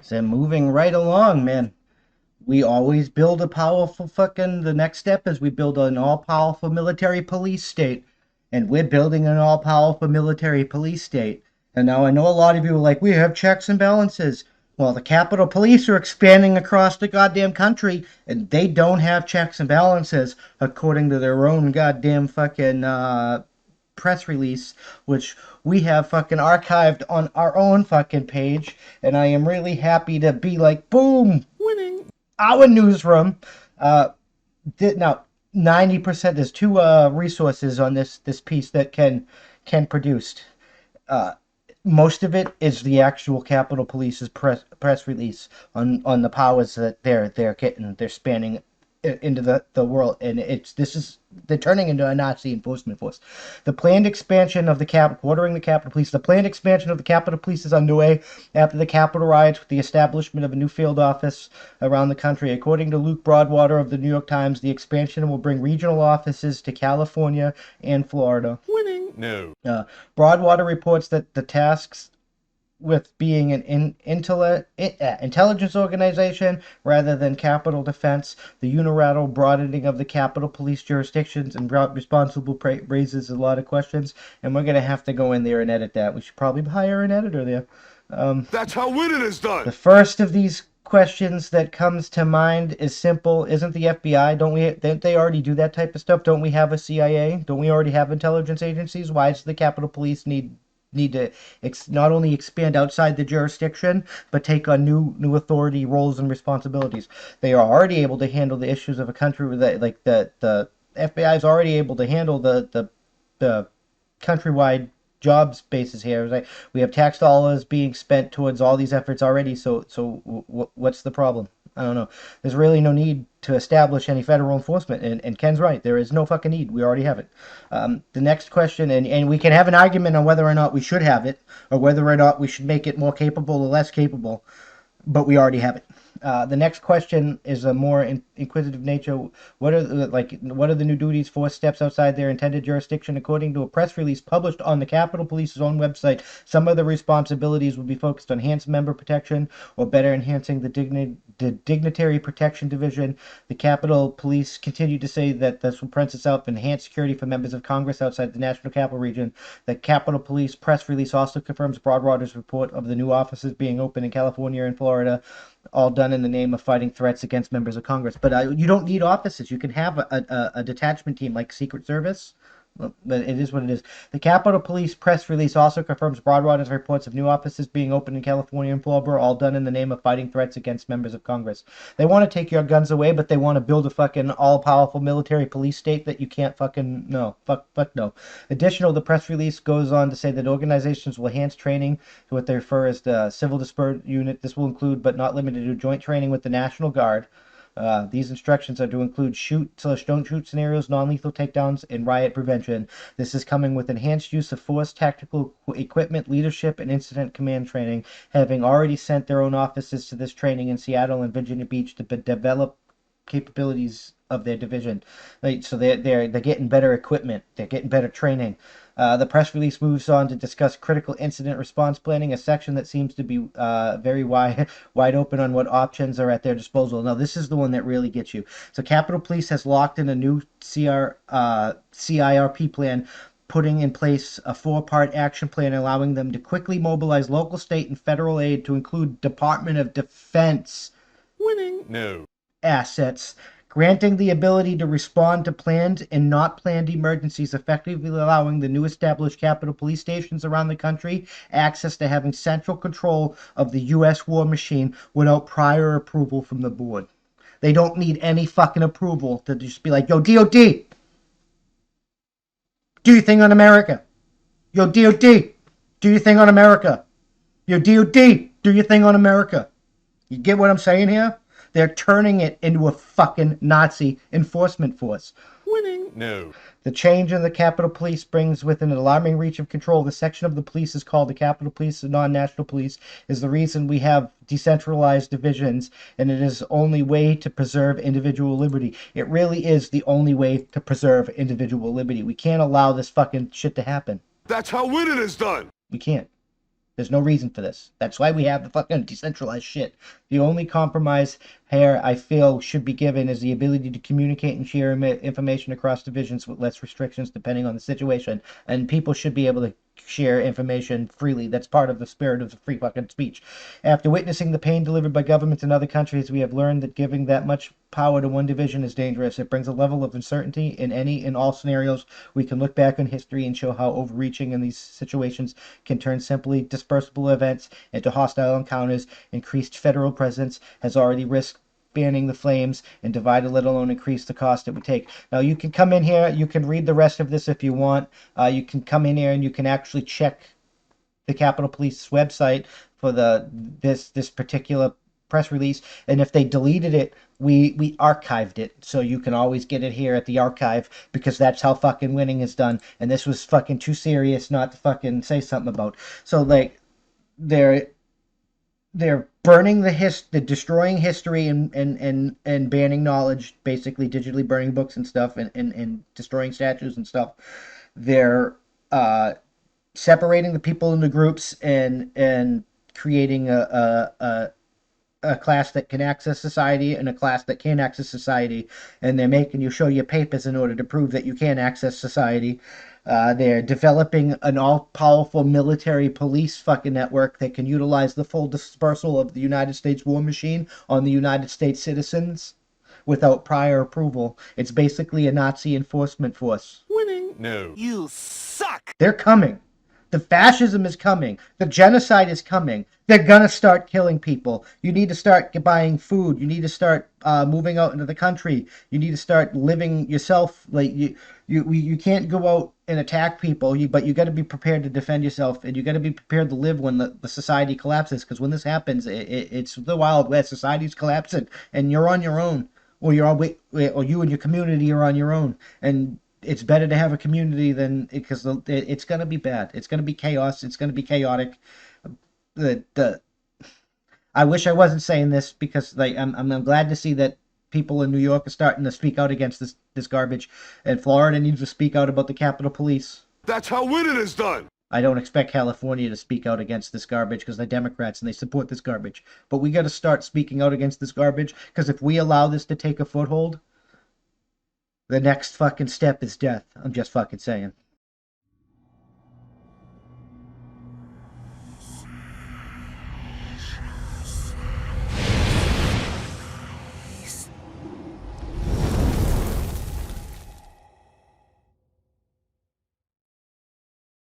So moving right along, man. We always build a powerful fucking. The next step is we build an all powerful military police state. And we're building an all powerful military police state. And now I know a lot of you are like, we have checks and balances. Well, the Capitol Police are expanding across the goddamn country, and they don't have checks and balances according to their own goddamn fucking press release, which we have fucking archived on our own fucking page. And I am really happy to be like, boom, winning our newsroom. Now 90%. There's two resources on this piece that can produce. Uh, Most of it is the actual Capitol Police's press release on the powers that they're getting. They're spanning into the world, and they're turning into a Nazi enforcement force. The planned expansion of the ordering the Capitol Police. The planned expansion of the Capitol Police is underway after the Capitol riots with the establishment of a new field office around the country. According to Luke Broadwater of the New York Times, the expansion will bring regional offices to California and Florida. Winning. No. Broadwater reports that the tasks with being an intelligence organization rather than Capitol Defense, the unilateral broadening of the Capitol Police jurisdictions and responsible raises a lot of questions, and we're going to have to go in there and edit that. We should probably hire an editor there. That's how winning is done. The first of these questions that comes to mind is simple. Isn't the FBI, don't they already do that type of stuff? Don't we have a CIA? Don't we already have intelligence agencies? Why does the Capitol Police need to not only expand outside the jurisdiction, but take on new authority, roles, and responsibilities? They are already able to handle the issues of a country with the FBI is already able to handle the countrywide job spaces here. Like, we have tax dollars being spent towards all these efforts already. So what's the problem? I don't know. There's really no need to establish any federal enforcement, and Ken's right. There is no fucking need. We already have it. The next question, and we can have an argument on whether or not we should have it, or whether or not we should make it more capable or less capable, but we already have it. The next question is a more inquisitive nature. What are the new duties, 4 steps outside their intended jurisdiction? According to a press release published on the Capitol Police's own website, some of the responsibilities will be focused on enhanced member protection or better enhancing the Dignitary Protection Division. The Capitol Police continue to say that this will print itself enhanced security for members of Congress outside the National Capital Region. The Capitol Police press release also confirms Broadwater's report of the new offices being opened in California and Florida, all done in the name of fighting threats against members of Congress. But you don't need offices. You can have a detachment team like Secret Service. But it is what it is. The Capitol Police press release also confirms Broadwater's reports of new offices being opened in California and Florida, all done in the name of fighting threats against members of Congress. They want to take your guns away, but they want to build a fucking all-powerful military police state that you can't fucking... No. Fuck no. Additional, the press release goes on to say that organizations will enhance training to what they refer as the Civil Dispersed Unit. This will include, but not limited to, joint training with the National Guard. These instructions are to include shoot/don't shoot scenarios, non-lethal takedowns, and riot prevention. This is coming with enhanced use of force, tactical equipment, leadership, and incident command training, having already sent their own officers to this training in Seattle and Virginia Beach to develop capabilities of their division. So they're getting better equipment, they're getting better training. The press release moves on to discuss critical incident response planning, a section that seems to be very wide open on what options are at their disposal. Now, this is the one that really gets you. So Capitol Police has locked in a new CIRP plan, putting in place a 4-part action plan allowing them to quickly mobilize local, state, and federal aid to include Department of Defense assets, granting the ability to respond to planned and not planned emergencies, effectively allowing the new established Capitol Police stations around the country access to having central control of the U.S. war machine without prior approval from the board. They don't need any fucking approval to just be like, yo, DOD, do your thing on America. Yo, DOD, do your thing on America. Yo, DOD, do your thing on America. You get what I'm saying here? They're turning it into a fucking Nazi enforcement force. Winning. No. The change in the Capitol Police brings within an alarming reach of control. The section of the police is called the Capitol Police, the non-national police, is the reason we have decentralized divisions, and it is the only way to preserve individual liberty. It really is the only way to preserve individual liberty. We can't allow this fucking shit to happen. That's how winning is done. We can't. There's no reason for this. That's why we have the fucking decentralized shit. The only compromise here I feel should be given is the ability to communicate and share information across divisions with less restrictions depending on the situation. And people should be able to share information freely. That's part of the spirit of the free fucking speech. After witnessing the pain delivered by governments in other countries, we have learned that giving that much power to one division is dangerous. It brings a level of uncertainty in any and all scenarios. We can look back on history and show how overreaching in these situations can turn simply dispersible events into hostile encounters. Increased federal presence has already risked banning the flames and divided, let alone increase the cost it would take. Now you can come in here, you can read the rest of this if you want. You can come in here and you can actually check the Capitol Police website for this particular press release, and if they deleted it, we archived it, so you can always get it here at the archive, because that's how fucking winning is done, and this was fucking too serious not to fucking say something about. So like they're burning they're destroying history and banning knowledge, basically digitally burning books and stuff, and destroying statues and stuff. They're separating the people into groups and creating a class that can access society and a class that can't access society, and they're making you show your papers in order to prove that you can access society. They're developing an all-powerful military police fucking network that can utilize the full dispersal of the United States war machine on the United States citizens without prior approval. It's basically a Nazi enforcement force. Winning? No. You suck! They're coming. The fascism is coming. The genocide is coming. They're gonna start killing people. You need to start buying food. You need to start moving out into the country. You need to start living yourself. Like you can't go out and attack people. But you got to be prepared to defend yourself, and you got to be prepared to live when the society collapses. Because when this happens, it's the Wild West. Society's collapsing, and you're on your own, or or you and your community are on your own, and it's better to have a community than, because it's going to be bad. It's going to be chaos. It's going to be chaotic. I wish I wasn't saying this, because like I'm glad to see that people in New York are starting to speak out against this garbage, and Florida needs to speak out about the Capitol Police. That's how winning is done. I don't expect California to speak out against this garbage because they're Democrats and they support this garbage. But we got to start speaking out against this garbage, because if we allow this to take a foothold, the next fucking step is death. I'm just fucking saying.